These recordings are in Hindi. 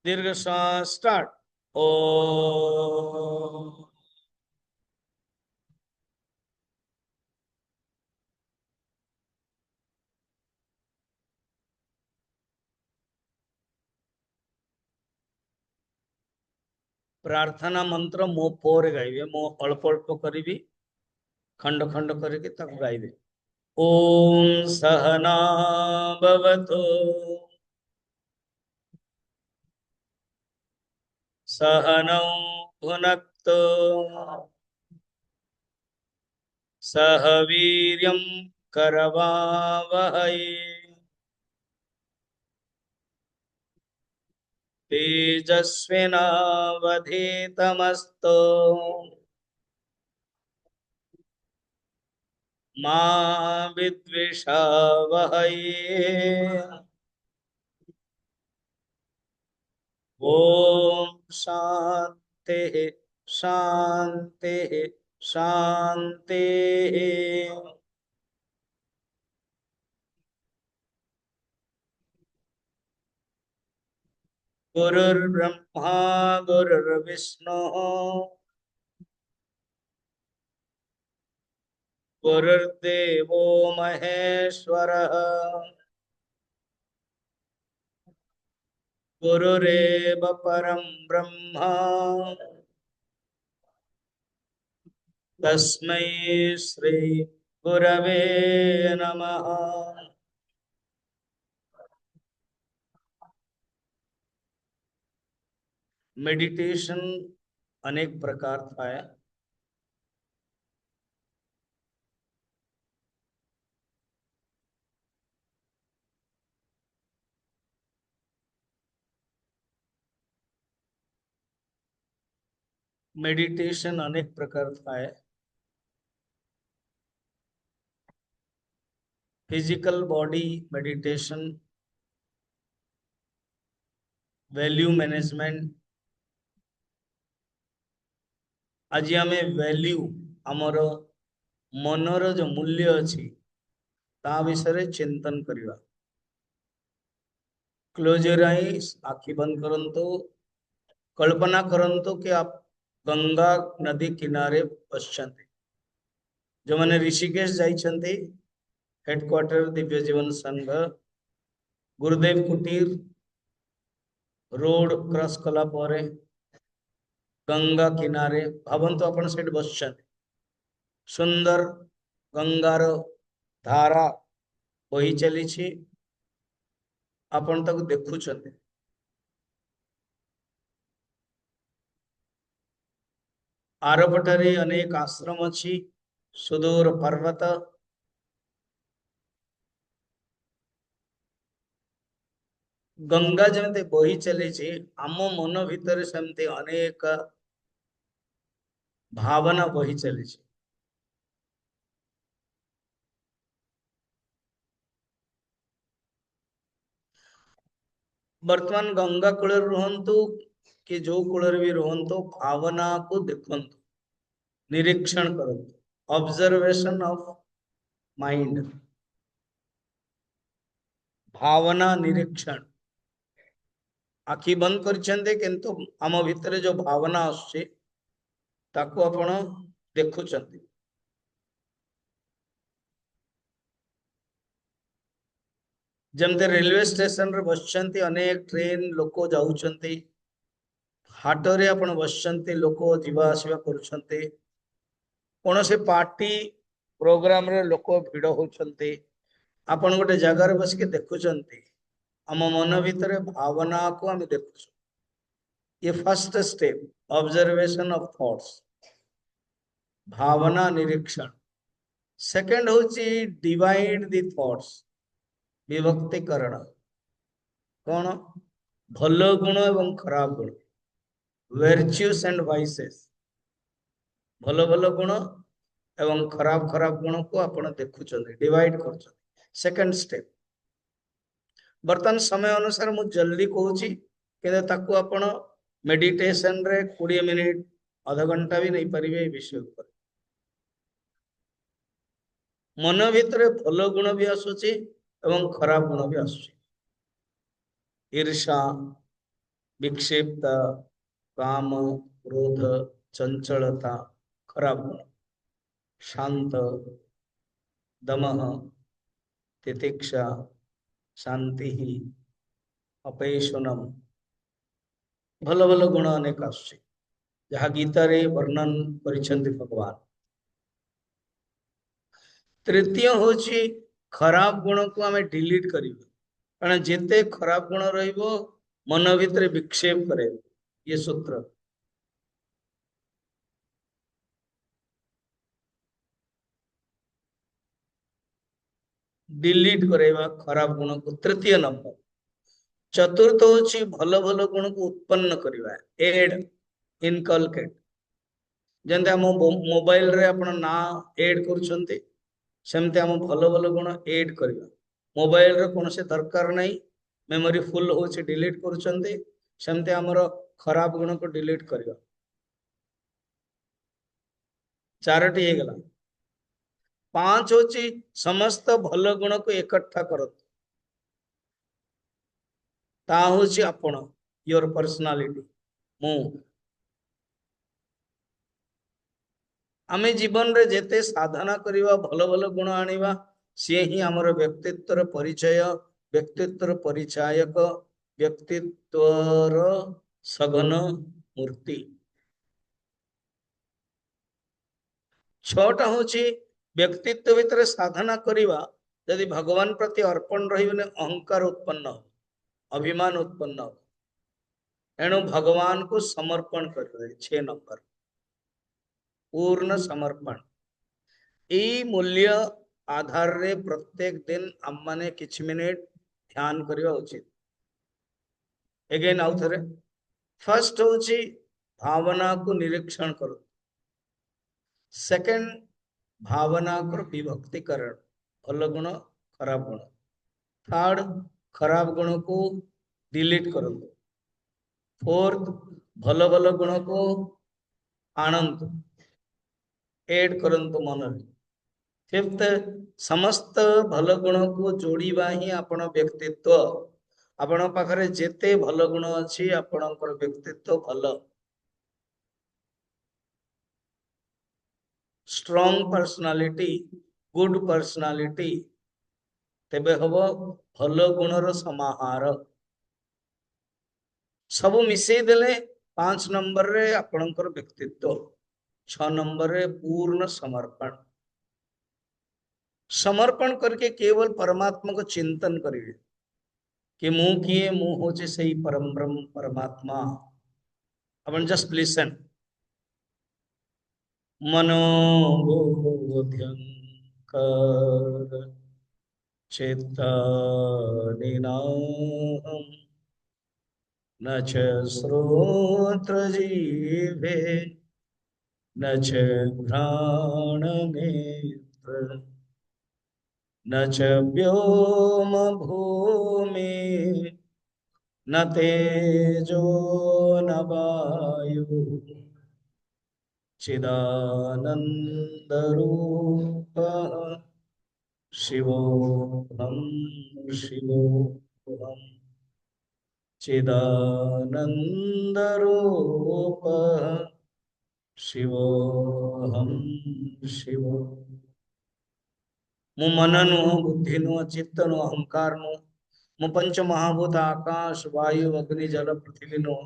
दीर्घ श्वास स्टार्ट। ओ प्रार्थना मंत्र मो पोरे गाइबे, मो अल्प अल्प करी खंड खंड करके तक गाइबे। ओम सहना भवतु सहनौ भुनक्तु सह वीर्यं करवावहै तेजस्विनावधीतमस्तु मा विद्विषावहै। ओम शांति शांति शांति। गुरुर्ब्रह्मा गुरुर्विष्णु गुरुर्देवो महेश्वरः गुरुरेव परं ब्रह्म तस्मै श्री गुरवे नमः। मेडिटेशन अनेक प्रकार थाय। मेडिटेशन अनेक प्रकार थाय। Physical body meditation, value management. आज आम वैल्यू आमर मनर जो मूल्य अच्छी ता विषय चिंतन करवा। क्लोज योर आईज, आखि बंद करंतु। कल्पना करंतु कि आप गंगा नदी किनारे बसचंती। जो मैंने ऋषिकेश जाइछंती, हेडक्वार्टर दिव्य जीवन संघ गुरुदेव कुटीर रोड क्रॉस कला परे गंगा किनारे भावंतु आपण सेठ बसचंती। सुंदर गंगार धारा बही चली, आपण ताकू देखुछंती। आरपटारे अनेक आश्रम अच्छी, सुदूर पर्वत। गंगा जमते बही चली, आम मन भितर सेमती अनेक भावना बही चली। वर्तमान गंगा कूल रुहतु कि जो कूल भी रुहतु, भावना को देखंतु, निरीक्षण करंतु। ऑब्जर्वेशन ऑफ माइंड, भावना निरीक्षण। आखि बंद करछन्ते किंतु आम भितर जो भावना आछे ताकू आपण देखुछन्ते। जमते रेलवे स्टेशन रे बसचन्ते, अनेक ट्रेन लोक जाउछन्ते। हाटरे आपण बसचन्ते, लोक जीवा आसीबा करूछन्ते। कौन से पार्टी प्रोग्राम रे लोक भिड़ होछन्ते। आपण गोटे जगार बस के देखुछन्ते, आम मन भितर भावना को आम देखुछु। ये first step, observation of thoughts, भावना निरीक्षण। सेकंड होची डिवाइड द थॉट्स, विभक्तिकरण। कौन भल गुण एवं खराब गुण, वर्च्यूज एंड वाइसेस। भल भल गुण एवं खराब खराब गुण को आपण देखुछन्ते, डिवाइड करछन्ते। Second step. बर्तमान समय अनुसार मु जल्दी कहूची कि ताकू आपण मेडिटेशन रे 20 मिनिट आधा घंटा भी नहीं परिवे ए विषय पर। मन भितर भल गुण भी आसुची एवं खराब गुण भी आसुची। ईर्षा, विक्षेपता, काम, क्रोध, चंचलता खराब गुण। शांत, दमः, तितिक्षा, शांति, अपैशुनम, भल भल गुण अनेक आसुଛି जहाँ गीता रे वर्णन करिसेंति भगवान। तृतीय होची खराब गुण को आमे डिलीट करिबो, कारण जेते खराब गुण रहिबो मन भितर विक्षेप करे। ये सूत्र डिलीट करेबा खराब गुण को तृतीय नंबर। चतुर्थ होची भल भल गुण को उत्पन्न करिबा, एड, इनकलकेट। जेंते हम मोबाइल रे आपण ना ऐड करूछंती, सेमते हम भल भल गुण ऐड करिबा। मोबाइल रे कोनसे दरकार नहीं, मेमोरी फुल होची डिलीट करूछंती, सेमते हमर खराब गुण को डिलीट करिबा। चारोटी हे गला। पांच होची समस्त भल गुण को इकट्ठा करत, ता होची आपण, योर पर्सनालिटी, मु। आमे जीवन रे जेते साधना करिवा भल भल गुण आनिवा, से ही हमर व्यक्तित्वर परिचय, व्यक्तित्वर परिचायक, व्यक्तित्वर सघन मूर्ति। छटा होची व्यक्तित्व भितर साधना करिवा, यदि भगवान प्रति अर्पण रहिबने अहंकार उत्पन्न हो, अभिमान उत्पन्न हो, एणु भगवान को समर्पण कर। 6 नंबर पूर्ण समर्पण। ई मूल्य आधार रे प्रत्येक दिन हम माने किछ मिनिट ध्यान करिवा उचित। अगेन आउ थरे, फर्स्ट होची भावना को निरीक्षण करो। सेकंड, भावना को विभक्तिकरण, भल गुण खराब गुण। थर्ड, खराब गुण को डिलीट करो। फोर्थ, भल भल गुण को आनंद ऐड करंतु मन में। फिफ्थ, समस्त भल गुण को जोड़ीबा ही आपण व्यक्तित्व। आपण पाखरे जेते भल गुण अछि, आपणकर व्यक्तित्व भल, स्ट्रॉंग पर्सनालिटी, गुड पर्सनालिटी, तेबे हबो भल गुणर समाहार। सब मिसई देले 5 नंबर रे आपणकर व्यक्तित्व, 6 नंबर रे पूर्ण समर्पण। समर्पण करके केवल परमात्मा को चिंतन करिए कि मु किए, मु होचे सही परम ब्रह्म परमात्मा। अपन जस्ट लिसन। मनोबोध्यं कर चित्तानिनाहं, न च श्रोत्र जीवे, न च घ्राणनेत्र, न च व्योम भूमि, न तेजो न वायु, चिदानन्दरूपः शिवोऽहं शिवोऽहं, चिदानन्दरूपः शिवोऽहं शिवो। मु मननु, बुद्धिनु, चित्तनु, अहंकारनु, मु पंच महाभूत आकाश वायु अग्नि जल पृथ्वी नो,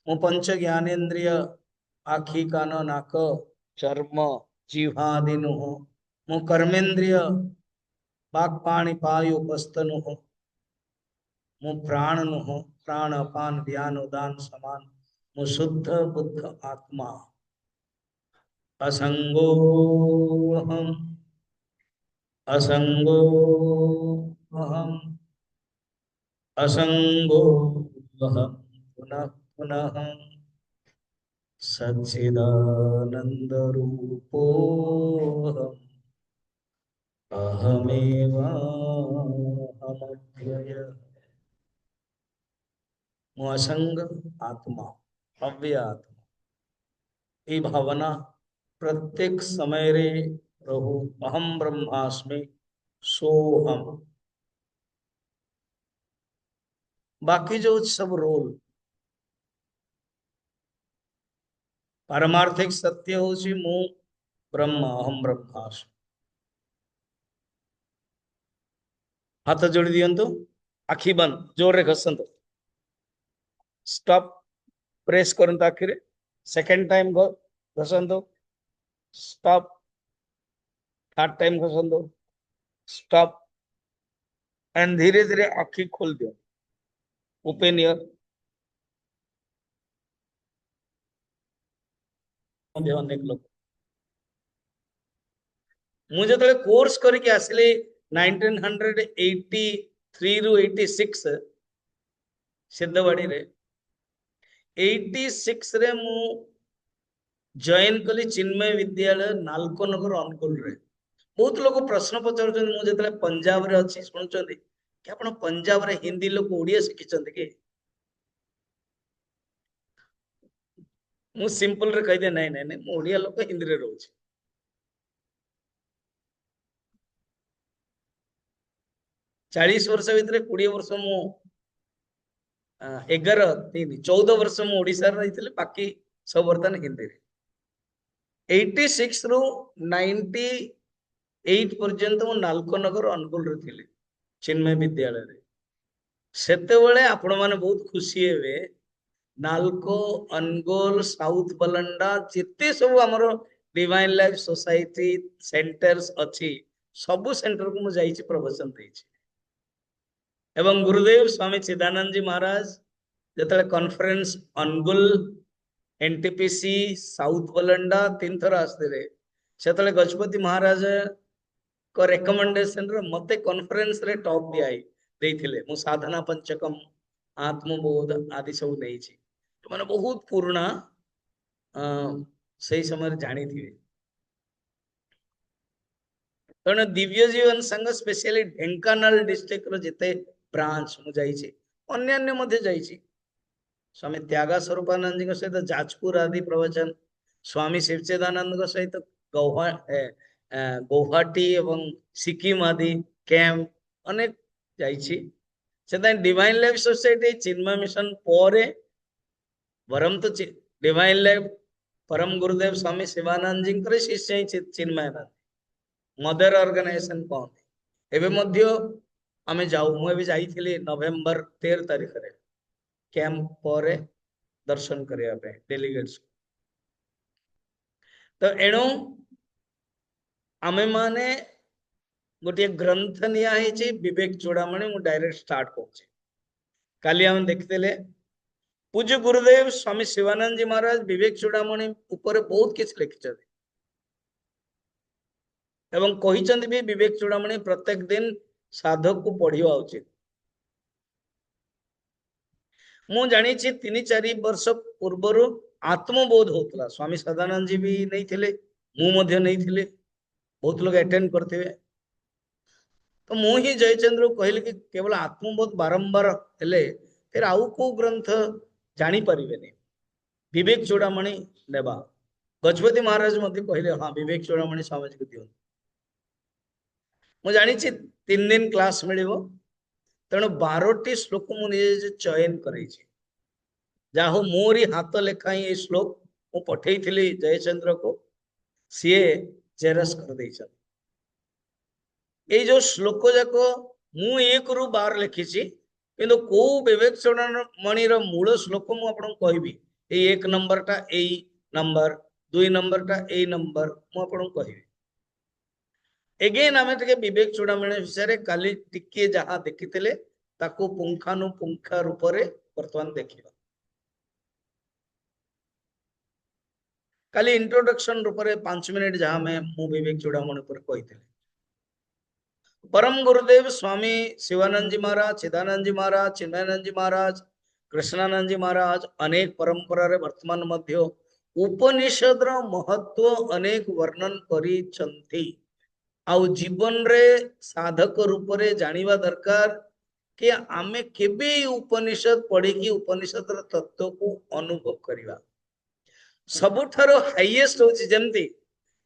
मु पंच ज्ञानेन्द्रिय आखि कान नाक चर्म जीवादि नु, मु कर्मेन्द्रिय वाक् पाणि पायु उपस्तनु, मु प्राण नु, प्राण अपान व्यान उदान समान, मु शुद्ध बुद्ध आत्मा। असंगो हम, असंगो अहम, असंगो अहम पुनः पुनः, सच्चिदानंद रूपोऽहम् अहमेवाहमव्यय। मु असंग आत्मा, अव्यय आत्मा। ये भावना प्रत्येक समय रे प्रभु अहम ब्रह्मास्मि सोहम। बाकी जो सब रोल पारमार्थिक सत्य होची मु ब्रह्म अहम ब्रह्मास्मि। हाथ जोड़ी दियंतु, आखि बंद, जोर रे घसंतु, स्टॉप, प्रेस करंतु आखि रे, सेकंड टाइम घसंतु, स्टॉप, थर्ड टाइम घसंतु, स्टॉप, एंड धीरे धीरे आखि खोल दियो, ओपन योर। अनेक लोग मुझे तो कोर्स करके आसले 1983 रु 86 सिद्धवाड़ी रे, 86 रे मु जॉइन कली चिन्मय विद्यालय नालकोनगर अनुगुल रे। बहुत लोग प्रश्न पचार मुझे पंजाब रे अच्छी शुणुंट कि आप पंजाब रे हिंदी लोग ओडिया शिखिंट कि मु सिंपल रे कह दे नहीं नहीं नहीं ओडिया लोग हिंदी रे रोचे। 40 वर्ष भितर 20 वर्ष मु 14 वर्ष मु ओडिसा रे रही, बाकी सब बर्तमान हिंदी रे। 86 रु 98 पर्यंत मु नालकोनगर अनुगुल रे थिले चिन्मय विद्यालय रे। सेतेबेले आपण माने बहुत खुशी हेबे, नालको अनुगुल साउथ बलंडा जिते सब हमरो डिवाइन लाइफ सोसाइटी सेंटर्स अछि, सबु सेंटर को मु जाईछि प्रवचन देछि। एवं गुरुदेव स्वामी चिदानंद जी महाराज जतले कॉन्फ्रेंस अनुगुल एनटीपीसी साउथ बलंडा 3 थर आस्ते, सेतले गजपति महाराज को रेकमेंडेशन रे मते कॉन्फ्रेंस रे टॉप दियाई देइथिले। मु साधना पंचकम आत्मबोध आदि सब देइछि, तो माने बहुत पुराना सही समय जानी थी। तेणु दिव्य जीवन संघ स्पेशली ढेंकानाल डिस्ट्रिक्ट रो जिते ब्रांच मु जाइछि, अन्य मध्य जाइछि। स्वामी त्यागा स्वरूपानंद जी सहित जाजपुर आदि प्रवचन, स्वामी शिवचेदानंद सहित गौहाटी एवं सिक्किम आदि कैंप अनेक जाइछि। से डिवाइन लाइफ सोसाइटी चिन्मय मिशन पोरे वरम तो डिवाइन लाइफ परम गुरुदेव स्वामी शिवानंद जी शिष्य चिन्मयानंद मदर ऑर्गेनाइजेशन कहते। एवं मध्य आमे जाऊ, मुझे जाइए नवेम्बर 13 तारीख रे कैंप पर दर्शन करने डेलीगेट्स। तो एणु आमे माने गोटे ग्रंथ निया विवेक चूड़ामणि, मु डायरेक्ट स्टार्ट कर। काली हम देखते पूज्य गुरुदेव स्वामी शिवानंद जी महाराज विवेक चूड़ामणि ऊपर बहुत किसी लिखिं एवं कही भी विवेक चूड़ामणि प्रत्येक दिन साधक को पढ़ा उचित। मु जानी 3-4 वर्ष पूर्वर आत्मबोध होता, स्वामी सदानंद जी भी नहीं थिले, मु नहीं थिले, बहुत लोग अटेंड करते। तो मु ही जयचंद्र कहली कि केवल आत्मबोध बारंबार हेले फिर आउ को ग्रंथ जानी परिबेनी, विवेक चूड़ामणि नेबा। गजपति महाराज मध्य कहले हाँ विवेक चूड़ामणि स्वामी को दियो। मु जानी 3 दिन क्लास मिलिबो, तेणु 12टी श्लोक मुझे चयन कर जाहो मोरी हाथ लेखा ही श्लोक मु पठे जयचंद्र को, सी जेरस कर दे। ये जो श्लोक जाक मु 1 रु 12 लिखी, किंतु को विवेक चूड़ामणि मूल श्लोक मुझे कहबी, 1 नंबर टा यही नंबर, 2 नंबर टा यही नंबर मुझे कहबी। एगेन आम विवेक चूड़ामणि विषय काली टिके जहाँ देखी पुंखानुपुंख रूप से बर्तमान देखा। काली इंट्रोडक्शन रूप से 5 मिनिट जहाँ मैं विवेक चूड़ामणि पर कही। परम गुरुदेव स्वामी शिवानंद जी महाराज, चिदानंद जी महाराज, चिन्मयानंद जी महाराज, कृष्णानंद जी महाराज अनेक परंपरा रे वर्तमान मध्य उपनिषद महत्व अनेक वर्णन करी। आउ जीवन रे साधक रूप रे जानिबा दरकार कि आमे केबे उपनिषद पढ़ी कि उपनिषद तत्व को अनुभव करिबा। सबुठारो हाईएस्ट होची जेमती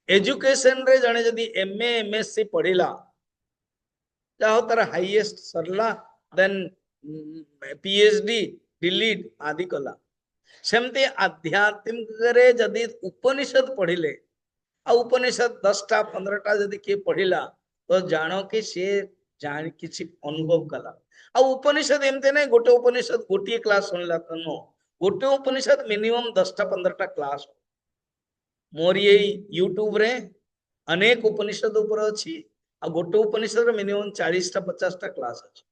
एजुकेशन रे जने जदी एमए एमएससी पढ़िला जाहो तार हाईएस्ट सरला, देन पीएचडी डिलीट आदि कला। सेमती आध्यात्मिक जदि उपनिषद पढ़िले आ उपनिषद 10टा 15टा जदि किए पढ़िला तो जान कि सी जान किसी अनुभव कला आ उपनिषद एमती नहीं गोटे उपनिषद गोटे क्लास सुनला तो नो गोटे उपनिषद मिनिमम 10टा 15टा क्लास मोर ये यूट्यूब रे अनेक उपनिषद ऊपर अच्छी आ गोटे उपनिषद मिनिमम 40टा 50टा क्लास अच्छी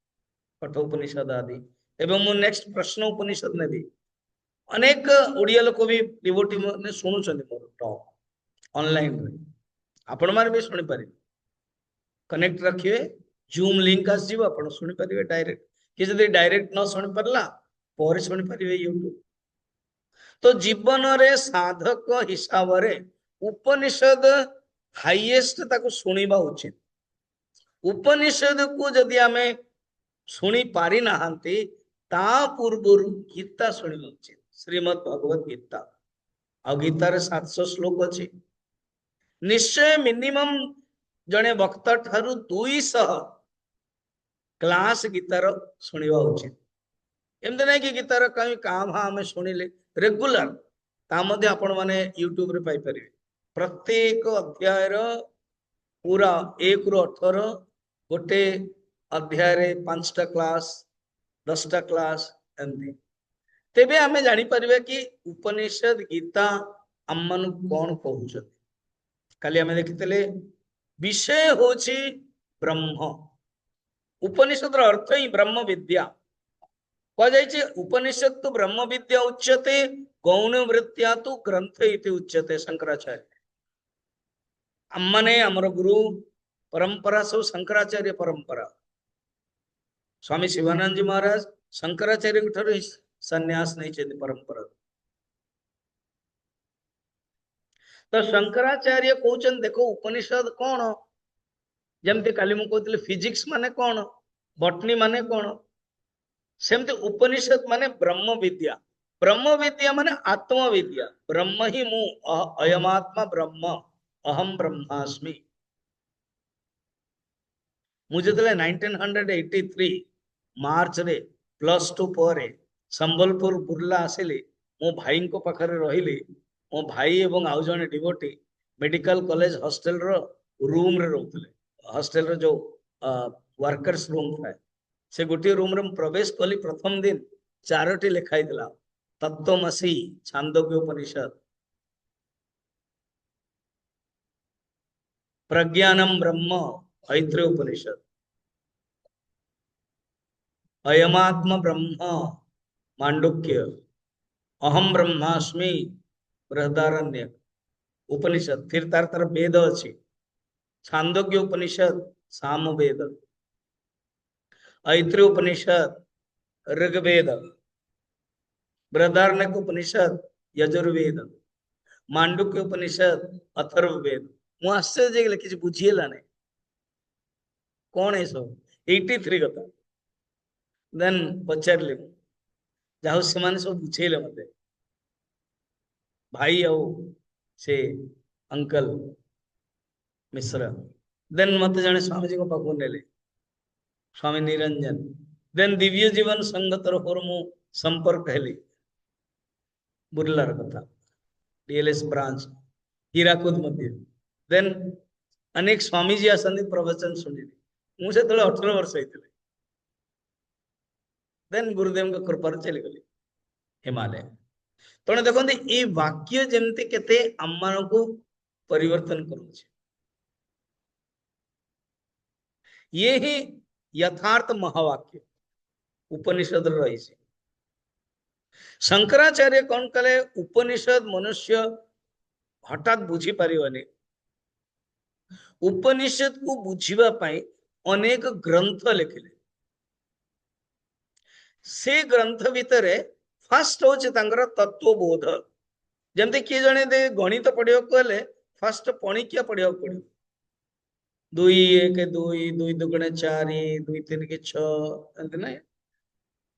कठोपनिषद आदि एवं मु नेक्स्ट प्रश्न उपनिषद ने भी अनेक ओडिया लोक भी डिवोटी ने शुणुचंदी मोर टॉक ऑनलाइन रे आपण माने भी सुनि पारे कनेक्ट रखिए जूम लिंक आसीबो आपण सुनि पारिबे डायरेक्ट कि जदि डायरेक्ट न सुनि परला पर सुनि पारिबे यूट्यूब तो जीवन रे साधक हिसाब रे उपनिषद हाईएस्ट ताको सुनिबा उचित उपनिषद को जदि आमे शुणी पारि नाहांती ता पूर्वर गीता शुणिबा उचित श्रीमद् भगवत गीता आ गीतार 700 श्लोक अच्छी निश्चय मिनिमम जने वक्ता ठारू 200 क्लास गीतार शुणिबा उचित एमती नहीं कि गीतार कहीं काम हाँ आम शुणिले रेगुलर ता मध्य आपण माने यूट्यूब रे पाई परिबे प्रत्येक अध्याय पूरा 1 रु 18 गोटे अध्याय रे 5टा क्लास 10टा क्लास एमती तेबे आमे जानी परिबे कि उपनिषद गीता आमन कौन कहउछ काली आमे देखितले विषय होची ब्रह्म उपनिषद अर्थ ही ब्रह्म विद्या कह उपनिषद तो ब्रह्म विद्या उच्यते गौण वृत्तिया तो ग्रंथ इति उच्यते शंकराचार्य आमने आमर गुरु परंपरा सब शंकराचार्य परंपरा स्वामी शिवानंद जी महाराज शंकराचार्य ठार संन्यास नहीं परंपरा तो शंकराचार्य कहते देखो उपनिषद कौन जमती काली मु कहते फिजिक्स माने कौन बटनी माने कौन सेमती उपनिषद माने ब्रह्म विद्या माने आत्मविद्या ब्रह्म ही मु अयमात्मा ब्रह्म अहम ब्रह्मास्मि मुझे 1983 मार्च रे +2 पर संबलपुर बुर्ला आसिली मो भाई को पाखरे रहिली मो भाई एवं आउ जने डिवोटी मेडिकल कॉलेज हॉस्टल रो रूम रे रहउतले हॉस्टल रो जो वर्कर्स रूम था से गोटे रूम रे प्रवेश कली प्रथम दिन 4टी लिखाई दिला तत्वमसि छांदोग्य उपनिषद प्रज्ञानम ब्रह्म ऐत्रेय उपनिषद अयमात्म ब्रह्म मांडुक्य अहम ब्रह्मास्मि बृहदारण्य उपनिषद फिर तार तार वेद अच्छी छांदोग्य उपनिषद साम वेद ऐत्रेय उपनिषद ऋग्वेद बृहदारण्य उपनिषद यजुर्वेद मांडुक्य उपनिषद अथर्ववेद मु आश्चर्य किसी बुझीला नहीं कौन है सब 83 कथा देन पचारे जाऊ से सब बुझेले मते भाई आउ से अंकल मिश्र देन मत जने स्वामी जी को पाखु नेले स्वामी निरंजन देन दिव्य जीवन संघ तरफ मु संपर्क हेली बुर्लार कथा डीएलएस ब्रांच हीराकुद मध्य देन अनेक स्वामी जी आसंदी प्रवचन सुनिली मुझे 18 वर्ष होते देन गुरुदेव कृपा चली गली हिमालय तेणु देखो ये वाक्य जमती केते आम को परिवर्तन करुचे ये ही यथार्थ महावाक्य उपनिषद रही शंकराचार्य कौन कले उपनिषद मनुष्य हठात बुझी पारिबनी उपनिषद को बुझीबा पाई अनेक ग्रंथ लिखिले से ग्रंथ भितर फास्ट होचे तांकर तत्वबोध जमती किए जने दे गणित पढ़िया कहले फास्ट पणिकिया पढ़िया पड़ो 2 1 2 2 2 4 2 3 6 एंत ना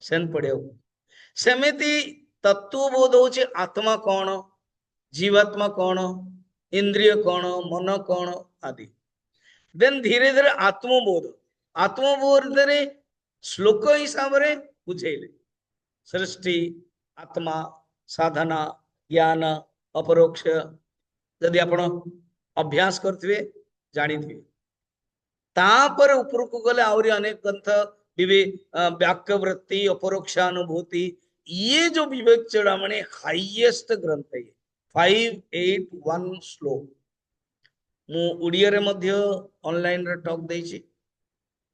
सेन पढ़िया सेमिति तत्वबोध होचे आत्मा कौन जीवात्मा कौन इंद्रिय कौन मन कौन आदि देन धीरे धीरे आत्मबोध श्लोक हिसाब से बुझेले सृष्टि आत्मा साधना ज्ञान अपरोक्ष जदि आपण अभ्यास करथिबे जानिथिबे तापर उपरକୁ गले आउरी अनेक ग्रंथ वाक्य वृत्ति अपरोक्षानुभूति ये जो विवेक चूड़ामणि हाईएस्ट ग्रंथ है 581 श्लोक मु उड़िया रे मध्य ऑनलाइन रे टॉक देछि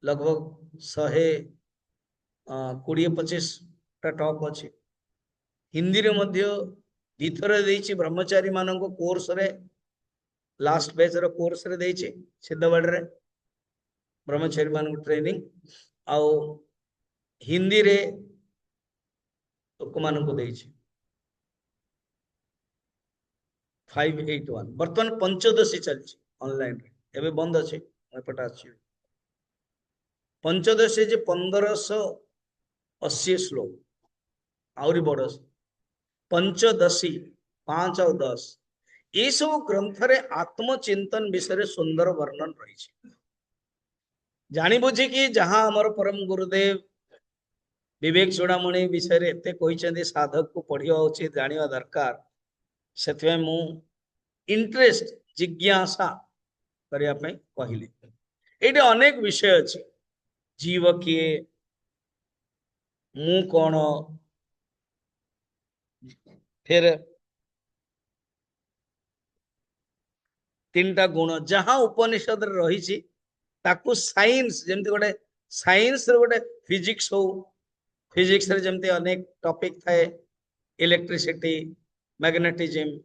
लगभग 120-25 टा टॉक अछि हिंदी रे मध्य दिथर देछि ब्रह्मचारी मानको कोर्स रे लास्ट बैच रो कोर्स रे देछि सिद्धवाड़ रे ब्रह्मचारी मान ट्रेनिंग आउ हिंदी रे लोक मान को देछि 581 वर्तमान पंचदशी चलछि ऑनलाइन रे एबे बंद अछि एपटा अछि पंचदशी जे 1580 श्लोक आउरी बड़ पंचदशी 5 और 10 ये सब ग्रंथ रे आत्मचिंतन विषय सुंदर वर्णन रही जानी बुझी कि जहां हमर परम गुरुदेव विवेक चूड़ामणि विषय रे एते कहिसेंती साधक को पढ़िया उचित जानिया दरकार सेते मु इंटरेस्ट जिज्ञासा करिया पई कहिली एटे अनेक विषय अछि जीव किए मु कोन फिर तीनटा गुण जहां उपनिषद रे रही छी ताकू साइंस जेमती गोटे साइंस रे गोटे फिजिक्स हो फिजिक्स रे जेमती अनेक टॉपिक थाए इलेक्ट्रिसिटी मैग्नेटिज्म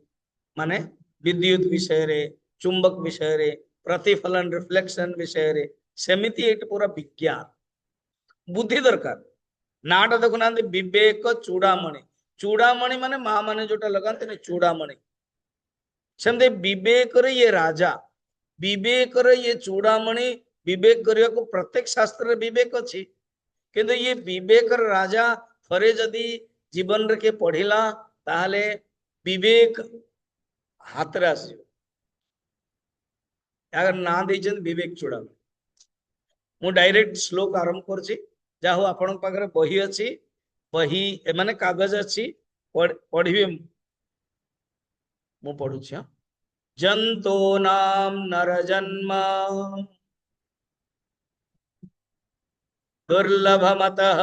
माने विद्युत विषय रे चुंबक विषय रे प्रतिफलन रिफ्लेक्शन विषय रे सेमिति एट पूरा विज्ञान बुद्धि दरकार नाटा देखुना विवेक चूड़ामणि माने मां माने जोटा लगाते चूड़ामणि सेमते विवेक रे ये राजा विवेक रे ये चूड़ामणि विवेक करिया को प्रत्येक शास्त्र रे विवेक अछि किंतु ये विवेक राजा थरे जदि जीवन रे के पढ़िला ताहले विवेक हाथ रे आसी अगर ना देजन विवेक चूड़ामणि मु डायरेक्ट श्लोक आरंभ करछि जा हो आपन पाखरे बही अछि बही माने कागज अछि पढ़िबे मु पढुछि जंतो नाम नर जन्म दुर्लभमतः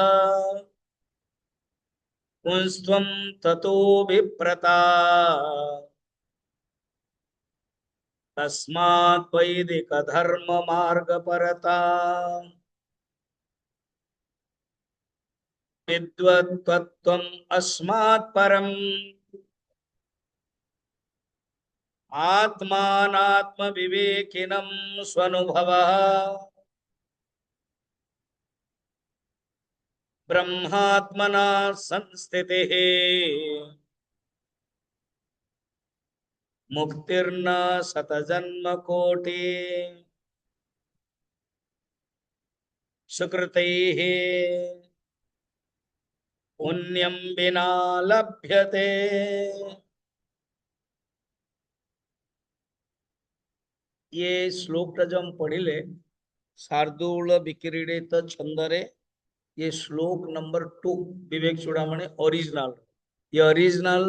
पुंस्त्वं ततो विप्रता तस्मात् वैदिक धर्म मार्ग परता विद्वत्त्वम् अस्मात् परम् आत्मानात्म विवेकिनं स्वनुभवः ब्रह्मात्मना संस्थितिः मुक्तिर्न शतजन्म कोटि सुकृतैः पुण्यं विना लभ्यते ये श्लोक जो हम पढ़िले शार्दूल विक्रीडित छंदरे ये श्लोक नंबर 2 विवेक चूड़ामणि ओरिजिनल ये ओरिजिनल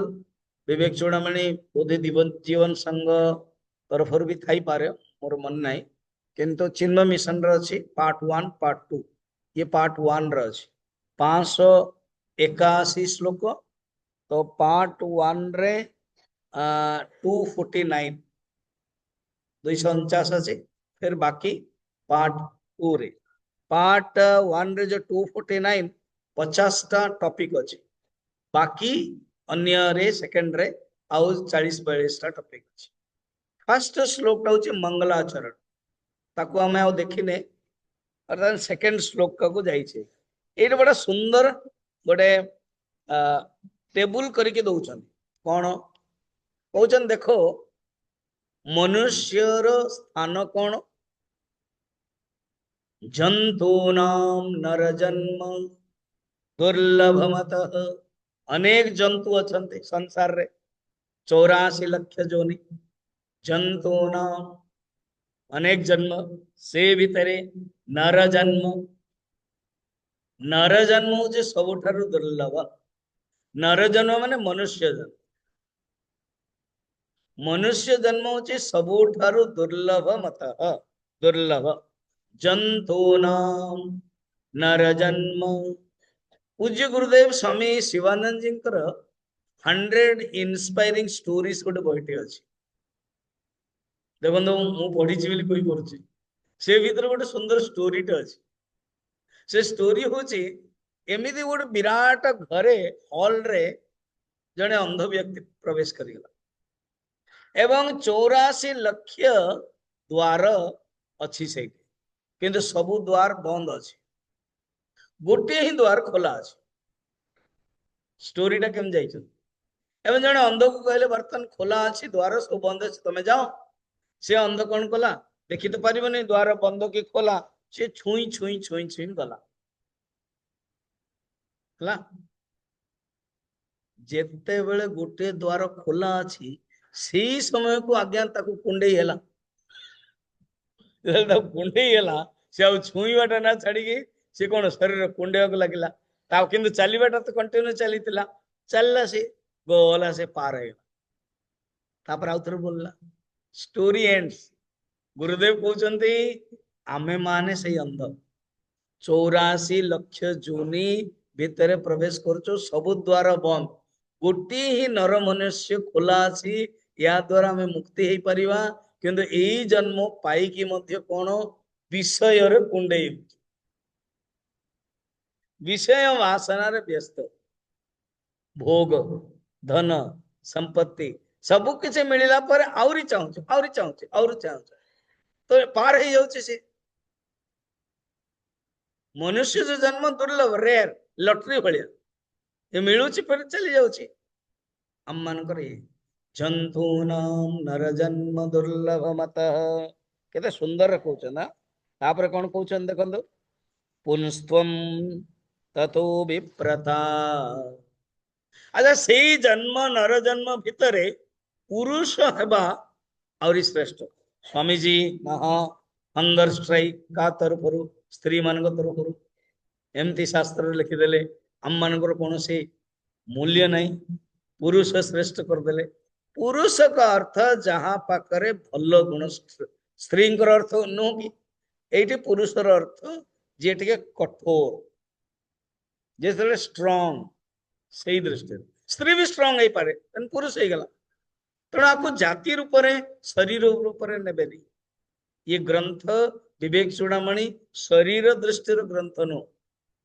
विवेक चूड़ामणि बोधे जीवन संघ तरफ भी थाई पारे मोर मन नाई किंतु चिन्ह मिशन रे अछि पार्ट 1 पार्ट 2 ये पार्ट 1 रे अछि 581 श्लोक तो पार्ट 1 रे 249 249 अछि फिर बाकी पार्ट 2 रे पार्ट 1 रे जो 249 50 टा टॉपिक अछि बाकी अन्य रे सेकंड रे आउ 40-42 टा टॉपिक अछि फर्स्ट श्लोक टा होछि मंगलाचरण ताको हमें आउ देखिने अर्थात सेकंड श्लोक को जाई छे एटा बड़ा सुंदर गोटे टेबल करके दउछन कोन कहउछन देखो मनुष्यर स्थान कोन जंतूनाम नर जन्म दुर्लभमतः अनेक जंतु अछंते संसार रे 84 लाख जोनि जंतूनाम अनेक जन्म से भितरे नर जन्म जे सबुठारु दुर्लभ नर जन्म माने मनुष्य जन्म। मनुष्य जन्म होची सबुठारु दुर्लभ मत दुर्लभ जंतु नाम नर जन्म। पूज्य गुरुदेव स्वामी शिवानंद जी 100 इन्स्पायरिंग स्टोरीज गोटे बहीटे अच्छी देखो मु पढ़ी कोई पढ़ुची से भीतर गोटे सुंदर स्टोरीटे अच्छी। से स्टोरी होची एमिति गोटे विराट घरे हॉल रे जड़े अंध व्यक्ति प्रवेश करिगला एवं 84 लक्ष द्वार अच्छी से किंतु सबु द्वार बंद अच्छी गोटे ही द्वार खोला अच्छी। स्टोरीटा केम जाइछ एवं जड़े अंध को कहले बर्तन खोला अच्छी द्वार सब बंद अच्छी तुम जाओ। से अंध कौन कला देखी तो पारिबनी द्वार बंद कि खोला से छुई छुई छुई छुई गला जेते बेले गोटे द्वार खोला अच्छी सी समय को आज्ञा ताकू कुंडई हैला कुंडई हैला से आ छुईबाटा ना छाड़ी से कौन शरीर कुंडे लगिला किंतु चलवाटा तो कंटिन्यू चलीला चलला से गला से पार है तापर आउ थे बोलला स्टोरी एंड्स। गुरुदेव कहते आमे माने से अंध 84 लक्ष जोनी भितर प्रवेश कर सबु द्वार बंद गोटे ही नर मनुष्य खोला अच्छी या द्वारा हमें मुक्ति हो पारिबा किंतु यही जन्म पाई मध्य कौन विषय रे कुंडई विषय वासना रे व्यस्त भोग धन संपत्ति सबु किसी मिलला पर आउरी चाहूचे आउरी चाहूचे आउरी चाहूचे तो पार ही जाउचे से मनुष्य जो जन्म दुर्लभ रेयर लटरी भलिया ये मिलूची पर चली जाउची हम मन करे जंतूनाम नर जन्म दुर्लभ मत केते सुंदर कहउछ ना तापर कोन कहउछ देखंदो पुनस्त्वम ततो विप्रता। अच्छा से जन्म नर जन्म भितरे पुरुष हेबा और श्रेष्ठ स्वामी जी महा हंगर स्ट्राइक का तरफ स्त्री मान तरफ एमती शास्त्र लिखिदेले आम मान कौन से मूल्य नहीं पुरुष श्रेष्ठ करदे। पुरुष का अर्थ जहाँ पाखरे भल गुण स्त्री अर्थ नुह कि ये पुरुषर अर्थ जी टे कठोर जे स्ट्रांग से दृष्टि स्त्री भी स्ट्रांग हो पारे पुरुष हो गला तेणु आपको जाति रूप शरीर रूप ने ये ग्रंथ विवेक चूड़ामणि शरीर दृष्टि ग्रंथ नु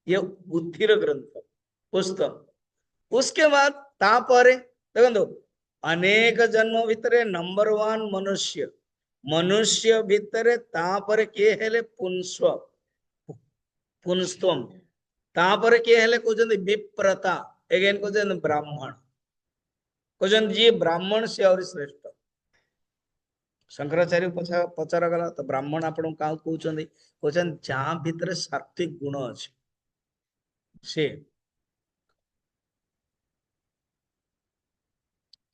ये बुद्धिर ग्रंथ पुस्तक। उसके बाद तापर देखो अनेक जन्म भितर नंबर 1 मनुष्य मनुष्य भितर तापर किए हेले पुंस्व पुंस्त्वम तापर किए हेले कहते विप्रता एगेन कहते ब्राह्मण कहते जी ब्राह्मण से और श्रेष्ठ। शंकराचार्य पचारा गला तो ब्राह्मण आपण क्या कहते जहाँ भितर सात्विक गुण अच्छे से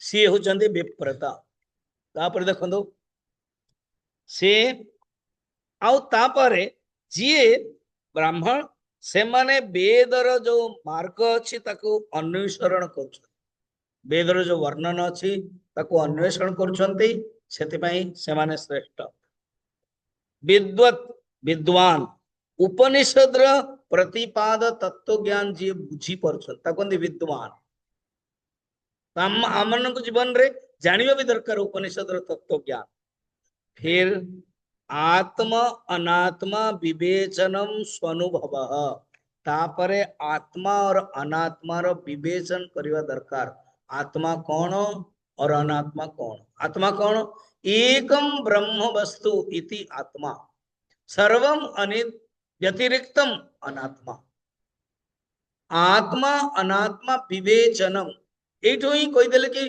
सी होचंदी विप्रता। तापर देखो से आउ तापरे जीए ब्राह्मण से माने वेदर जो मार्ग अच्छी ताको अन्वेषण कर वेदर जो वर्णन अच्छी ताको अन्वेषण करछंती सेतिपई से माने श्रेष्ठ। विद्वत विद्वान उपनिषद प्रतिपाद तत्व ज्ञान जी बुझी परछन ताको विद्वान आम जीवन रे जानिबा भी दरकार उपनिषद तत्व ज्ञान। फिर आत्म अनात्मा विवेचनम स्वानुभव तापरे आत्मा और अनात्मा रो विवेचन करवा दरकार आत्मा कौन और अनात्मा कौन। आत्मा कौन एकम ब्रह्म वस्तु इति आत्मा सर्वम अनित व्यतिरिक्तम अनात्मा। आत्मा अनात्मा विवेचनम एठो ही कहीदेले कि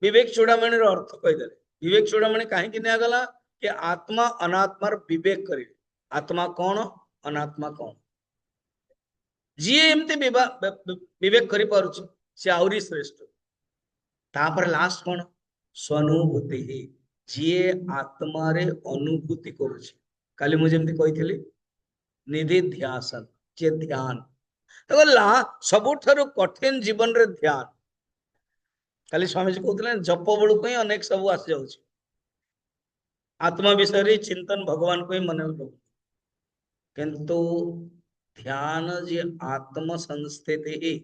विवेक चूड़ामणि अर्थ कहीदेले विवेक चूड़ामणि कहीं निगला कि आत्मा अनात्मार विवेक करे आत्मा कौन अनात्मा कौन जी एमती विवेक करि पारुछि से आउरी श्रेष्ठ। तापर लास्ट कौन स्वानुभूति जी आत्मा रे अनुभूति करुछि काली मुझे एमती कही निधि ध्यासन जे ध्यान गला सबुठारु कठिन जीवन रे ध्यान खाली स्वामीजी कहते जप बेलू को ही अनेक सब आसी जाऊँ आत्मा विषय चिंतन भगवान को ही मन किंतु ध्यान जी आत्म संस्थिति ही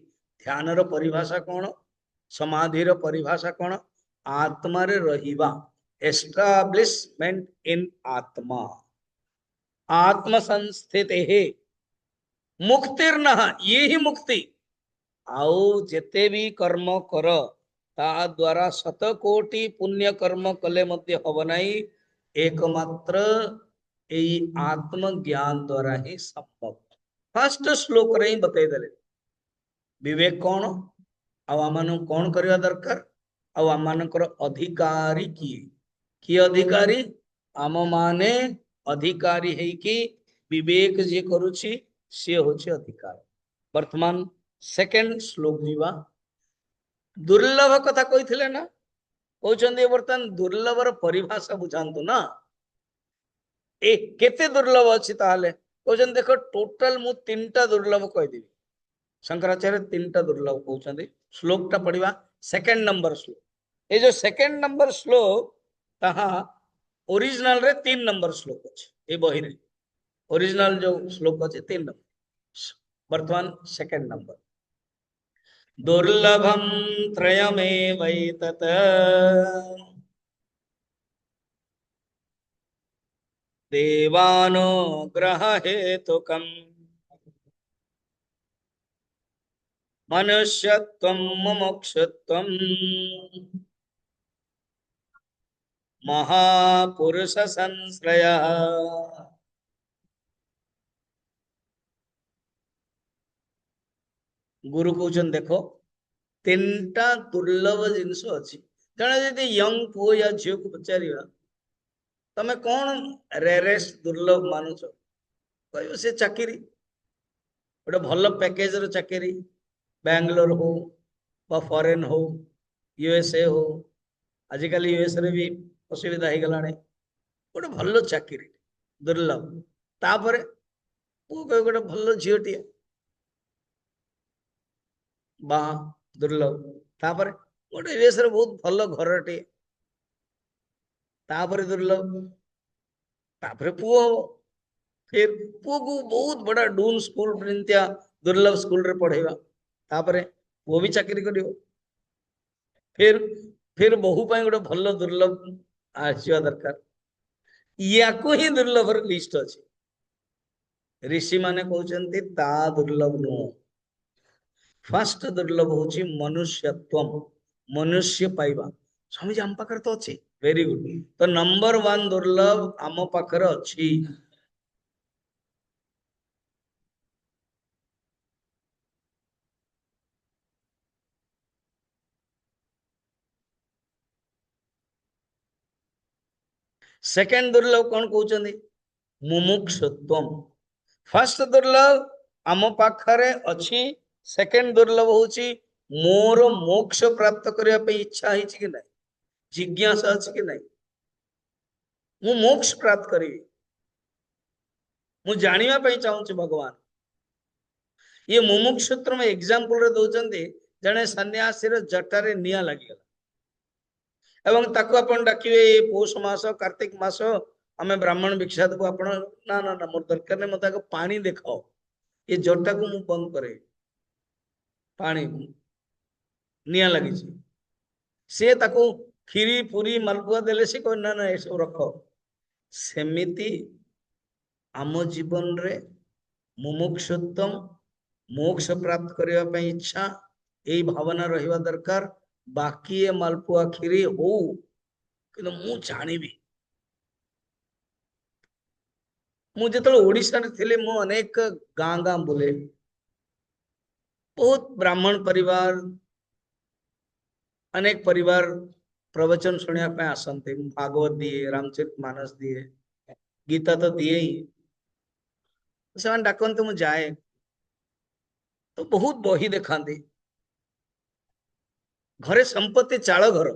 ध्यान रो परिभाषा कौन समाधि रो परिभाषा कौन आत्मा रे रहिबा एस्टाब्लिशमेंट इन आत्मा आत्म संस्थिति ही मुक्तिर्न ये ही मुक्ति आउ जेते भी कर्म कर ता द्वारा शतकोटि पुण्य कर्म कले मध्य हब नाही एकमात्र यही आत्म ज्ञान द्वारा ही संभव फर्स्ट श्लोक रे ही बतई देले विवेक कौन आम कौन करवा दरकार आमर अधिकारी किए अधिकारी आम माने अधिकारी है कि विवेक जे करुछि सी होछि अधिकार वर्तमान सेकेंड श्लोक जीवा दुर्लभ कथा कही ना कहते बर्तमान दुर्लभर परिभाषा बुझातु ना ए केते दुर्लभ अच्छी ताहले कहते देख टोटाल मु तीनटा दुर्लभ कहीदेवी शंकराचार्य तीनटा दुर्लभ कहते श्लोक टा पढ़ा सेकेंड नंबर श्लोक ये जो सेकेंड नंबर श्लोक ताहा ओरिजिनल रे 3 नंबर श्लोक अच्छे ये बही रे ओरिजिनल जो श्लोक अच्छे 3 नंबर वर्तमान सेकेंड नंबर दुर्लभम त्रयमेवैतत् देवानुग्रह हेतुकम् मनुष्यत्वं मुमुक्षुत्वं महापुरुष संश्रयः गुरु कहते देखो 3टा दुर्लभ जिनस अच्छी जड़े जदि यंग पुओ या झील को पचार तमें कौन रेरेस्ट दुर्लभ मानुच कह से चाकरी गोटे भल पैकेज रो चाकरी बैंगलोर हो बा फॉरेन हो यूएसए हो आजिकल यूएस रे भी असुविधा हो गला गोटे भल चाकरी दुर्लभ तापर पुओ कह गोटे भल झीलटी बा दुर्लभ तापर गोटे यूएस रे बहुत भल घरटे तापर दुर्लभ तापर पुओ हो फिर पुओ को बहुत बड़ा डून स्कूल प्रिंतिया दुर्लभ स्कूल रे पढ़ेगा तापर पुओ भी चाकरी करियो फिर बहु पाई गोटे भल दुर्लभ आसीवा दरकार या को ही दुर्लभ लिस्ट अच्छे ऋषि माने कहते ता दुर्लभ नुह फर्स्ट दुर्लभ होची मनुष्यत्वम मनुष्य पाइबा स्वामी जी आम पाखर तो अच्छी वेरी गुड तो नंबर 1 दुर्लभ आम पाखर अच्छी सेकेंड दुर्लभ कौन कहते मुमुक्षुत्वम फर्स्ट दुर्लभ आम पाखरे अच्छी सेकेंड दुर्लभ होची मोर मोक्ष प्राप्त करने पे इच्छा है कि नहीं जिज्ञासा अच्छी कि नहीं मु मोक्ष प्राप्त करी मु जानिबा पई चाहूँ भगवान ये मुमुक्षुत्र में एग्जांपल रे दउचंदी जने सन्यासी रे जटारे निया लागि गला एवं ताको अपन डाकिबे पौष मास कार्तिक मास आमे ब्राह्मण भिक्षा देबो अपन ना ना ना मोर दरकार ने मते पानी देखाओ ये जटा को मु बंद करे पानी निया लगी सी ताको खीरी पूरी मालपुआ देले से कह ना ना ये सब रख सेमिति आम जीवन रे मुमुक्षुत्वम मोक्ष प्राप्त करने इच्छा यही भावना रहिबा दरकार बाकी ये मालपुआ खीरी हो कि मु जानिबी मु जो ओडिशा रे थिले मु अनेक गाँ गाँ बुले बहुत ब्राह्मण परिवार अनेक परिवार प्रवचन शुणा आसते भागवत दिए रामचरित मानस दिए गीता तो दिए ही से डाकते मुझे जाए तो बहुत बही देखाती घरे संपत्ति चाल घर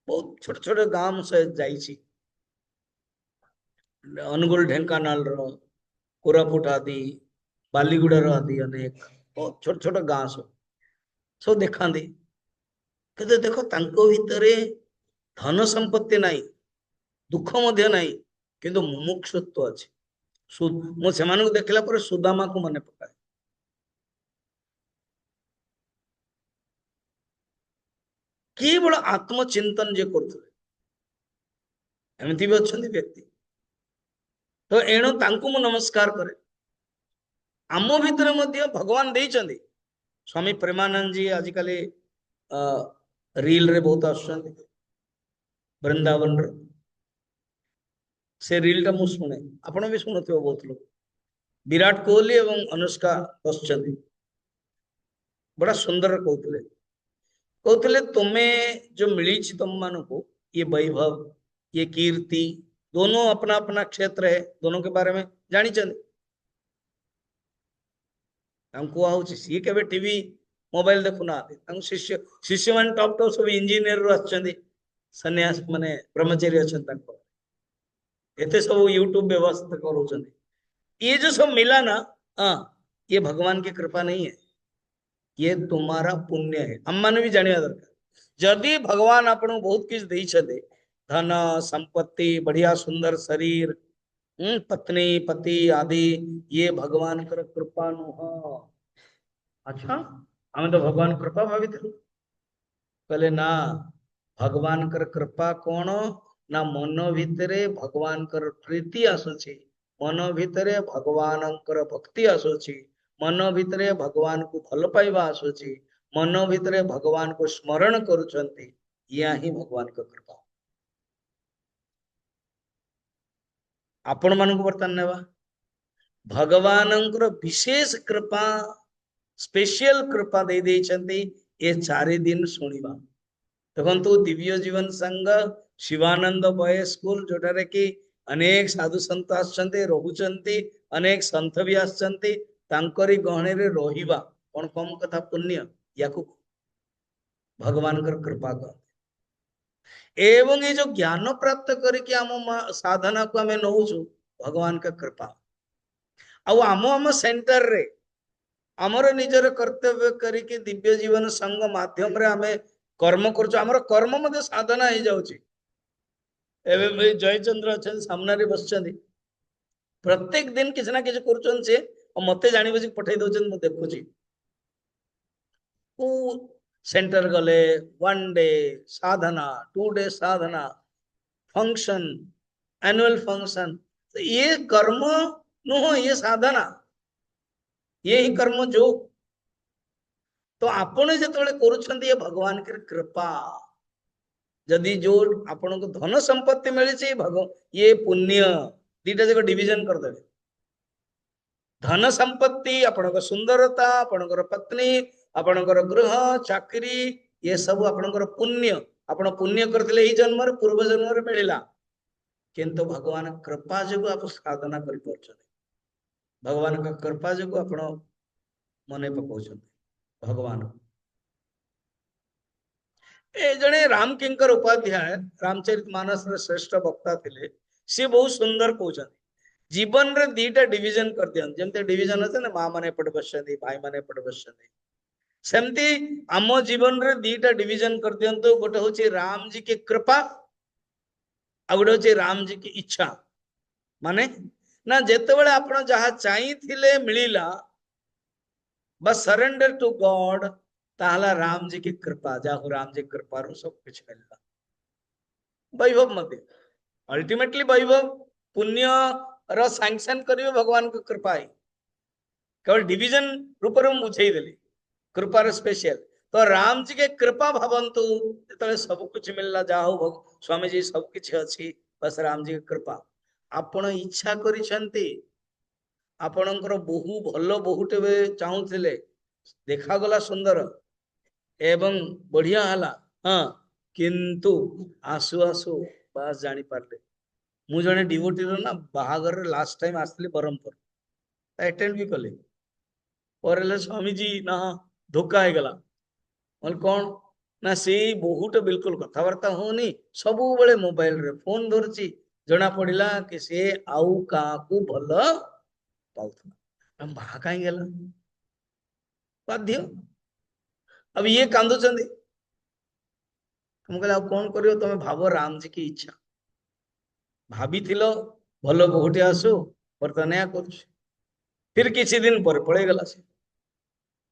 बहुत छोट छोट गाँव से जाइए अनुगुल ढेंकानाल कोरापुट आदि बालीगुड़ार आदि अनेक छोट छोट गाँ सब सब देखा किंतु देख तांको भितरे धन संपत्ति नहीं, दुख मध्य नहीं, किंतु मुमुक्षुत्व अच्छे। मु से देखला पर सुदामा को मन पकाए। केवल आत्मचिंतन जे करथुले एमती भी अच्छा व्यक्ति। तो एणु तांको मु नमस्कार करे। आम भितर मध्य भगवान देइचंदी। स्वामी प्रेमानंद जी आजिकल रील रे बहुत आसुचंदी वृंदावन रे। से रील टा मु शुणे, आपण भी शुणुथिबो बहुत लोग। विराट कोहली एवं अनुष्का बसचंदी, बड़ा सुंदर कहते कहते तुम्हें जो मिली तुम मान को ये वैभव, ये कीर्ति, दोनों अपना अपना क्षेत्र है, दोनों के बारे में जानी चंदी। सी के टीवी मोबाइल देखुना शिष्य शिष्य मान टॉप टॉप सब इंजीनियर रो आछंदी, सन्यास माने ब्रह्मचारी अछन ताको एते सब यूट्यूब व्यवस्था करूछंदी। ये जो सब मिला ना, हाँ, ये भगवान की कृपा नहीं है, ये तुम्हारा पुण्य है। हम मान भी जानिया दरकार। जदि भगवान आपन बहुत किछ देई छदे, धन संपत्ति, बढ़िया सुंदर शरीर, पत्नी पति आदि, ये भगवान कर कृपा नुह। अच्छा, हमें तो भगवान कृपा भावित कहले ना, भगवान कर कृपा कौन ना, मन भितरे भगवान कर प्रीति आसुची, मन भितरे भगवान कर भक्ति आसुची, मन भितरे भगवान को भल पाइबा आसुची, मन भितरे भगवान को स्मरण करुचंती, या ही भगवान का कृपा। आपण मान को बर्तन नेवा भगवान विशेष कृपा, स्पेशल कृपा दे देइचंती ए 4 दिन सुनिबा। देखो दिव्य जीवन संघ शिवानंद बॉय स्कूल जोटारे कि अनेक साधु संत आछंती रहुचंती, अनेक संत भी आछंती, तांकरी गहणे रे रहिबा कोन कम कथा पुण्य, याकू भगवान कर कृपा कर। एवं ये जो ज्ञान प्राप्त करके आम साधना को आमे नौचु, भगवान का कृपा। आउ आम आम सेंटर रे आमर निजर कर्तव्य करके दिव्य जीवन संघ माध्यम रे आमे कर्म करछु, आमर कर्म मध्ये साधना हो जाउची। एबे जयचंद्र अच्छा सामने रे बसचंदी, प्रत्येक दिन किसी ना किसी करुचन से, और मते जानि बसी पठै दउचन, मु देखुची। ओ सेंटर गले 1 डे साधना, 2 डे साधना, फंक्शन, एनुअल फंक्शन, तो ये कर्म नुह, ये साधना, ये ही कर्म जो। तो आपण जेतबेले करूछंती ये भगवान की कृपा। जदि जो आपण को धन संपत्ति मिली ये पुण्य, दीटा जगह डिविजन कर देबे। धन संपत्ति, आपण सुंदरता, आपण पत्नी, आपण गृह चाकरी, ये सब आपण पुण्य, आपण पुण्य करथिले ही जन्म रे, पूर्व जन्म रे मिलिला। किंतु भगवान कृपा जो आप साधना कर पाछन, भगवान का कृपा जो आपण मने पकाउछन भगवान। ए जने राम किंकर उपाध्याय रामचरितमानस रे श्रेष्ठ वक्ता थिले, से बहुत सुंदर कहउछन। जीवन रे दीटा डिविजन कर दियन, जेमते डिविजन আছে ना, मां माने पड़ बसछंती, भाई माने पड़ बसछंती, सेमती आम जीवन रे दीटा डिविजन कर दियंतो। गोटे होची राम जी की कृपा, आ गोटे होची राम जी की इच्छा। माने ना जेतेबेले आपण जहा चाहि थिले मिलिला, बस surrender to God, ताहला Ram ji की कृपा, जाहु राम जी कृपा रो सब कुछ मिलला। वैभव मते अल्टीमेटली वैभव पुण्य रो सैंक्शन करिवे भगवान को कृपा है। केवल डिविजन रूप में बुझे देली कृपार स्पेशल। तो राम जी के कृपा भावंतु, तो सब कुछ मिलला, जाओ स्वामी जी सब किछ अछि, बस राम जी के कृपा। आपण इच्छा करिसंती, आपणकर बहु भल बहुटे चाहूले, देखा गला सुंदर एवं बढ़िया हला, हाँ, किंतु आसु आसु बस जानी पारले। मु जने डिवोटी रो ना बाहागर लास्ट टाइम आसली बरमपुर, अटेंड भी कले, और स्वामी जी ना धोखा है गला। बोल कौन ना, से बहुत बिल्कुल कथबार्ता होनी, सबु बेले मोबाइल रे फोन धरची, जना पड़िला कि से आउ का को भल पाउथला। हम बाहा काई गेला, बाध्य। अब ये कांदुचंदी, तुम कहले कौन करियो, तुम भाव राम जी की इच्छा भाभी भल बहुटे आसु, बर्तमान या कर फिर किसी दिन पर पड़े गला से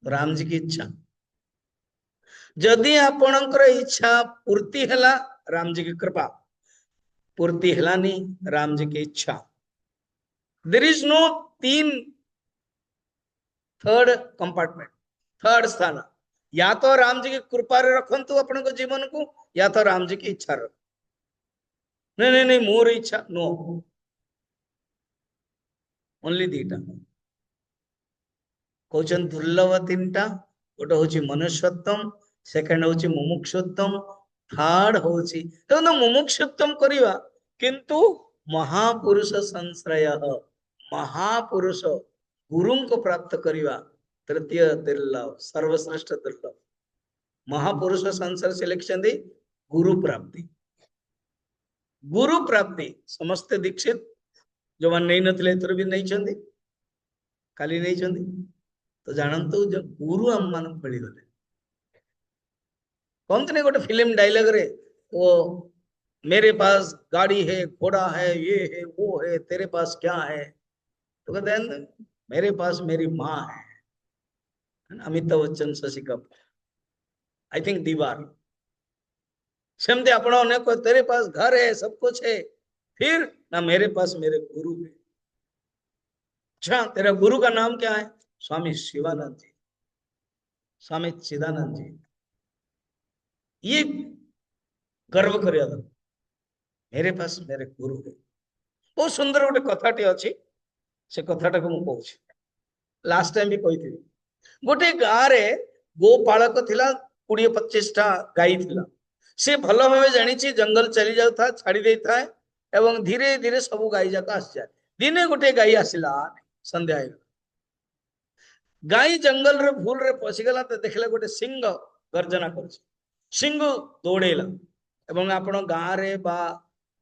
राम जी की इच्छा। जदि आपणकर इच्छा पूर्ति हैला, राम जी की कृपा, पूर्ति हैलानी, राम जी की इच्छा। देयर इज नो तीन थर्ड कंपार्टमेंट, थर्ड स्थान। या तो राम जी की कृपा रे रखंतु अपन को जीवन को, या तो राम जी की इच्छा रख। नहीं नहीं नहीं, मोर इच्छा नो, ओनली दीटा कहते दुर्लभ तीन टा। गोटे हूँ मनुष्योत्तम, सेकेंड हूँ मुमुक्षुत्तम, थर्ड हूँ देखो मुमुक्षुत्तम करवा, किंतु महापुरुष संश्रय, महापुरुष गुरु को प्राप्त करवा तृतीय दुर्लभ, सर्वश्रेष्ठ दुर्लभ। महापुरुष संसार से लिखते गुरु प्राप्ति, गुरु प्राप्ति समस्ते दीक्षित जो मान नहीं नथिले एथर भी नहीं चंदी, काली नहीं चंदी। तो जानतु जो गुरु हम मान मिल गले। कहते नहीं गोटे फिल्म डायलॉग रे, वो मेरे पास गाड़ी है, घोड़ा है, ये है, वो है, तेरे पास क्या है? तो कहते हैं मेरे पास मेरी माँ है। अमिताभ बच्चन, शशि कपूर, आई थिंक दीवार। सेमती अपना अनेक तेरे पास घर है, सब कुछ है, फिर ना मेरे पास मेरे गुरु है। अच्छा तेरा गुरु का नाम क्या है? स्वामी शिवानंद जी, स्वामी चिदानंद जी। ये गर्व करिया मेरे पास मेरे गुरु है। बहुत सुंदर गोटे कथाटे अच्छी, से कथाटा को कहूँ। लास्ट टाइम भी कही, गोटे गाँव रे गोपालक थिला, 20-25 टा गाई थिला। से भल भाव जानी जंगल चली जाता, छाड़ी देता है, एवं धीरे धीरे सब गाई जाक आसी जाए। दिने गोटे गाई आसला, संध्या गाई जंगल रे भूल रे पशिगला, तो देखला गोटे सिंह गर्जना कर। सिंह दौड़ेला, एवं आपण गाँव रे बा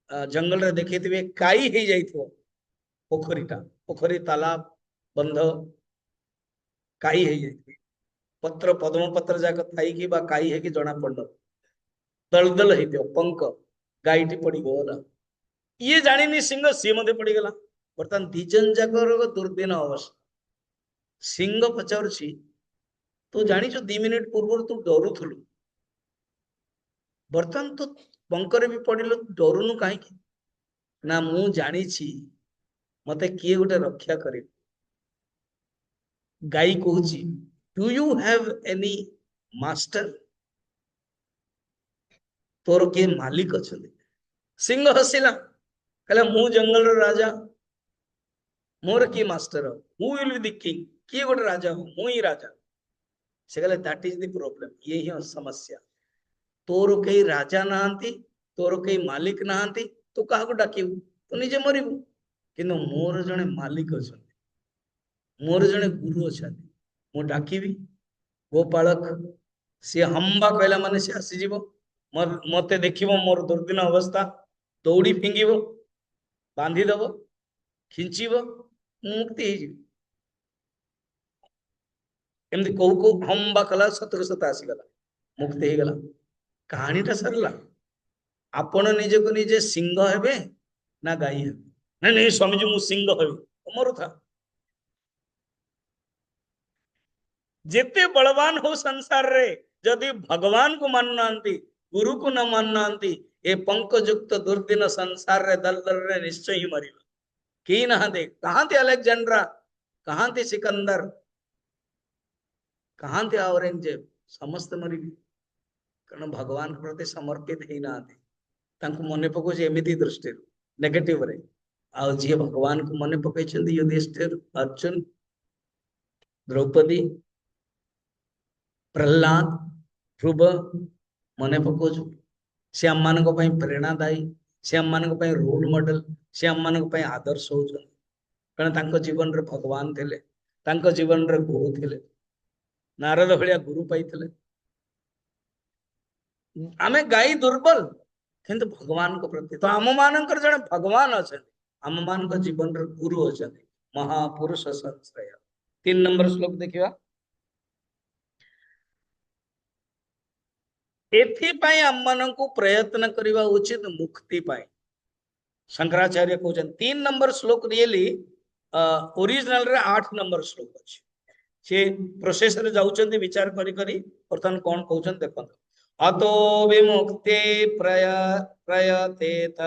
जंगल रे देखिथिबे काई हे जाइथो, पोखरीटा, पोखरी तालाब बंध काई हे जाइथो, पत्र पद्म पत्र जाक थाई कि बा काई है कि जना पड़ दलदल है पंख, गाईटी पड़ी गला। ये जानी सिंह सी मध्य पड़ी गला। बर्तमान दिजन जाक दुर्दिन अवस्था। सिंह पचार तू जानी 2 मिनिट पूर्व तू डरुलु, बर्तमान तू पंखरे भी पड़िलु, डरुनु कहीं? ना मु जानी मते किए गोटे रक्षा करे। गाई कहूँ do you have any master, तोर किए मालिक अच्छा? सिंह हसिला, कहला मु जंगल राजा, मोर किए master, who will be the king, किए गोटे राजा हो, मु ही राजा। से कहले दैट इज द प्रॉब्लम, ये ही समस्या। तोर कई राजा नहांती, तोर कई मालिक नहांती, तू क्या डाकिबू? तू निजे मरिबू। किंतु मोर जने मालिक अच्छा, मोर जने गुरु अच्छा, मु डाकिबी। गोपालक सी हम्बा कहला माने सी आसीजिवो, मते देखिबो मोर दुर्दिन अवस्था, दौड़ी फिंगिबो, बांधी दबो, खिंचीबो, मुक्ति हो जाए। एमती कहू कहू हम्बा कला, सतक सत आसीगला, मुक्ति हो गला। कहानीटा सरला। आपण निजे को निजे सिंह हेबे ना गाई हेबे? नहीं नहीं स्वामीजी मु सिंह हेबी, तुमर था। जेते बलवान हो संसार रे, जदि भगवान को मान नांती, गुरु को न मान नांती, ए पंकयुक्त दुर्दिन संसार रे दलदल रे निश्चय ही मरिबा। की ना दे, कहां थे अलेक्जेंड्रा, कहां थे सिकंदर, कहां थे औरंगजेब? समस्त मरिबे, कारण भगवान प्रति समर्पित ही ना थे। तांको मने पको जे एमिति दृष्टि नेगेटिव रे। आ जे भगवान को मने पकै छथि, युधिष्ठिर, अर्जुन, द्रौपदी, प्रहलाद, ध्रुव, मने पकोजु से आम मान प्रेरणादायी, से आम मान रोल मॉडल, से आम मान आदर्श हो। कारण तांको जीवन रे भगवान थे, तांको जीवन रे गुरु थे, नारद भलिया गुरु पाइथिले। आमे गाई दुर्बल, किंतु भगवान को प्रति तो आम मानकर जने भगवान अच्छा, आम मान जीवन रे गुरु अच्छा, महापुरुष संश्रय। 3 नंबर श्लोक देखिए। एथिपाई आम मानकु प्रयत्न करवा उचित मुक्ति पाए। शंकराचार्य कहते 3 नंबर श्लोक रियली ओरिजिनल रे 8 नंबर श्लोक अछि। से प्रोसेस रे जाउचंदी विचार करी करी वर्तमान कोन कहउचन देखन। अतो विमुक्ति प्रयतेत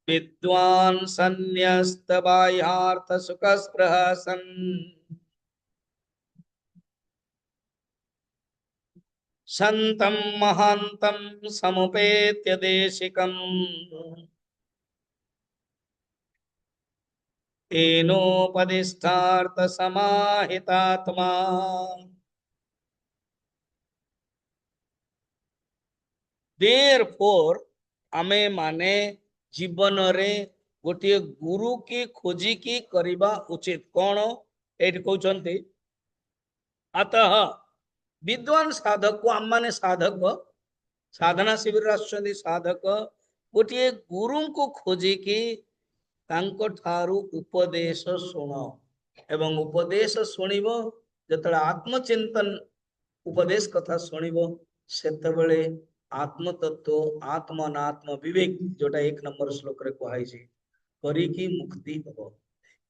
विद्वान् संन्यस्त बाह्यार्थ सुख स्पृह सन् संतं महान्तं समुपेत्य देशिकम् तेनोपदिष्टार्थ समाहितात्मा। देयरफॉर आमे माने जीवन रे गोटे गुरु की खोजी की करिबा उचित कोन एट कहउचंती। अतः विद्वान साधक को आम माने साधक साधना शिविर आछंती साधक गोटे गुरु को खोजी की तांको ठारू उपदेश सुन एवं उपदेश सुनिबो जतले आत्मचिंतन उपदेश कथा सुनिबो सेतबेले आत्म तत्व आत्मनात्म विवेक जोटा 1 नंबर श्लोक रे कहै छै करी की मुक्ति हो।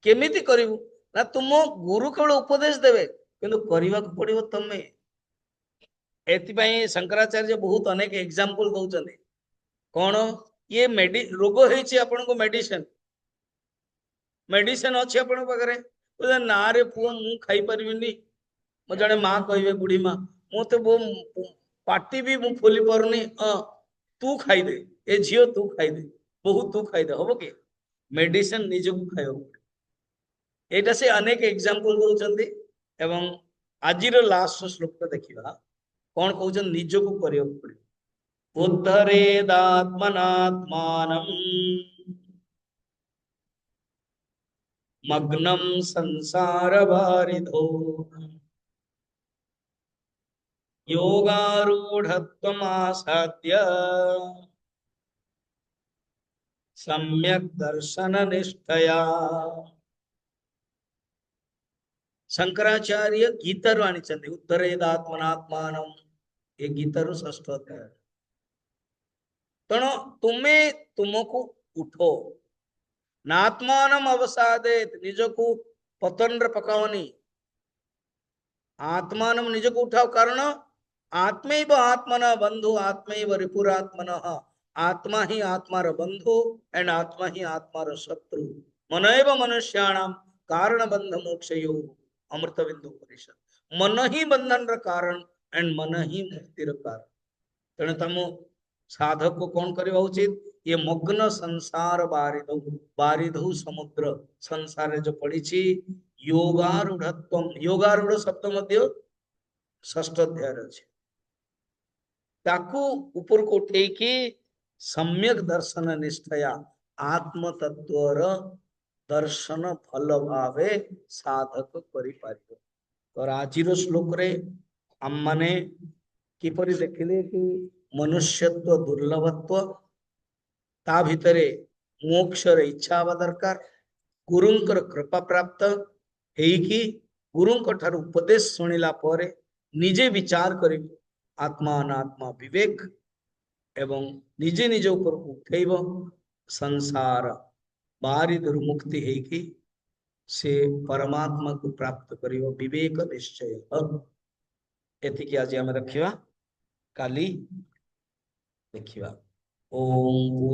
केमिति करिवु ना तुम गुरु केवल उपदेश देवे किंतु करिवा को पड़िबो तमे। एथिपाई शंकराचार्य बहुत अनेक एग्जांपल दउचंदी कोन ये रोग होइछि आपन को मेडिसिन मेडिसिन अच्छे अपन पाखे ना रे पुओ मु खाई परिबिनी मो जड़े माँ कहे बुढ़ी माँ मत वो पार्टी भी मु खोली पारुनी तू खाईदे ए झील तू खाईदे बहुत तू खाईदे हम कि मेडिसिन निजक खाइबा एटा से अनेक एग्जांपल दउचंदी। एवं आजिर लास्ट श्लोक देखिबा कोन कहउचन निजक करियो पड़े उद्धरेदात्मनात्मानं मग्नं संसार वारिधो योगारूढ़त्वमासाद्य सम्यक दर्शन निष्ठया। शंकराचार्य गीतर वाणिचंदी उद्धरेदात्मनात्मानं ये गीतर षष्ठ अध्याय। तेणु तुम्हें तुमको उठो नात्मानम अवसादेत निजको पतन रे पकावनी आत्मानम निजको उठाओ कारण आत्मैव आत्मना बंधु आत्मैव रिपुरात्मनः आत्मा ही आत्मार बंधु एंड आत्मा ही आत्मार शत्रु मनैव मनुष्याणाम कारण बंध मोक्षयो अमृत बिंदु परिषद मन ही बंधन र कारण एंड मन ही मुक्तिर कारण। तेणु तम साधक को कौन करवा उचित ये मग्न संसार बारिधौ समुद्र संसार जो पड़ी योगारूढ़ योगारूढ़ शब्द मध्य षष्ठ अध्याय अच्छे ताकू ऊपर को उठेकी सम्यक दर्शन निष्ठया आत्म तत्वर दर्शन भल भावे साधक करि पारिबो। तो आज श्लोक रे हम माने किपरि देखिले कि मनुष्यत्व दुर्लभत्व ता भितरे मोक्षर इच्छा हवा दरकार गुरुंकर कृपा प्राप्त हेकी गुरुंक ठार उपदेश सुनिला परे निजे विचार करि आत्मा अनात्मा विवेक एवं निजे निज ऊपर उठेब संसार बारिधर मुक्ति हेकी से परमात्मा को प्राप्त करियो विवेक निश्चय। एतिकी आज आम रखिबा काली देखिबा। ओम।